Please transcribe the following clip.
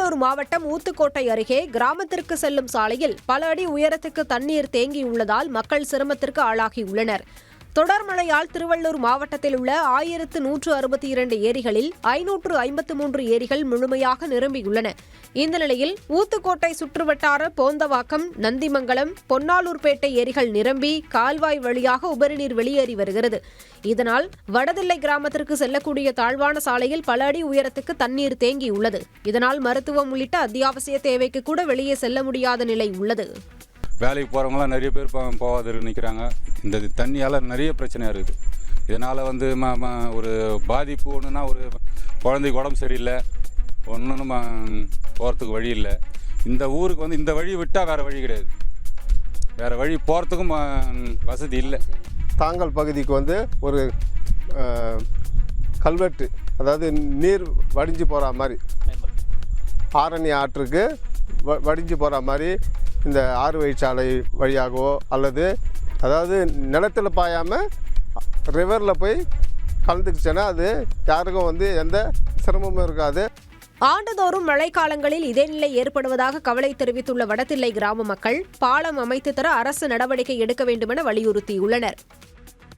திருவள்ளூர் மாவட்டம் ஊத்துக்கோட்டை அருகே கிராமத்திற்கு செல்லும் சாலையில் பல அடி உயரத்துக்கு தண்ணீர் தேங்கியுள்ளதால் மக்கள் சிரமத்திற்கு ஆளாகியுள்ளனர். தொடர் மழையால் திருவள்ளூர் மாவட்டத்தில் உள்ள 1162 ஏரிகளில் 553 ஏரிகள் முழுமையாக நிரம்பியுள்ளன. இந்த நிலையில் ஊத்துக்கோட்டை சுற்றுவட்டார போந்தவாக்கம், நந்திமங்கலம், பொன்னாலூர்பேட்டை ஏரிகள் நிரம்பி கால்வாய் வழியாக உபரிநீர் வெளியேறி வருகிறது. இதனால் வடதில்லை கிராமத்திற்கு செல்லக்கூடிய தாழ்வான சாலையில் பல அடி உயரத்துக்கு தண்ணீர் தேங்கியுள்ளது. இதனால் மருத்துவம் உள்ளிட்ட அத்தியாவசிய தேவைக்கு கூட வெளியே செல்ல முடியாத நிலை உள்ளது. வேலைக்கு போகிறவங்களாம் நிறைய பேர் போகாத நிற்கிறாங்க. இந்த தண்ணியால் நிறைய பிரச்சனையாக இருக்குது. இதனால் ஒரு பாதிப்பு ஒன்றுனா, ஒரு குழந்தைக்கு உடம்பு சரியில்லை, ஒன்றும் போகிறதுக்கு வழி இல்லை. இந்த ஊருக்கு இந்த வழி விட்டால் வேறு வழி கிடையாது. வேறு வழி போகிறதுக்கும் வசதி இல்லை. தாங்கல் பகுதிக்கு ஒரு கல்வெட்டு, அதாவது நீர் வடிஞ்சு போகிற மாதிரி, ஆரணி ஆற்றுக்கு வடிஞ்சு போகிற மாதிரி இந்த 6 வழிச்சாலை வழியாகவோ அல்லது நிலத்தில் பாயாமல் ரிவரில் போய் கலந்துக்குச்சுன்னா அது யாருக்கும் எந்த சிரமமும் இருக்காது. ஆண்டுதோறும் மழைக்காலங்களில் இதே நிலை ஏற்படுவதாக கவலை தெரிவித்துள்ள வடதில்லை கிராம மக்கள் பாலம் அமைத்து தர அரசு நடவடிக்கை எடுக்க வேண்டுமென வலியுறுத்தியுள்ளனர்.